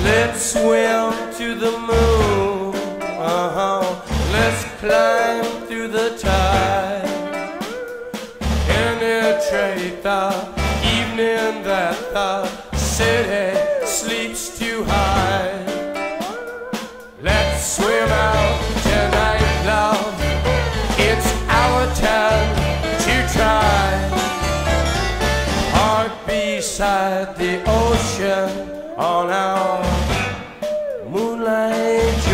Let's swim to the moon. Let's climb through the tide. Penetrate the evening that the city sleeps too high. Let's swim out tonight, love. It's our time to try. Heart beside the ocean on our moonlight drive.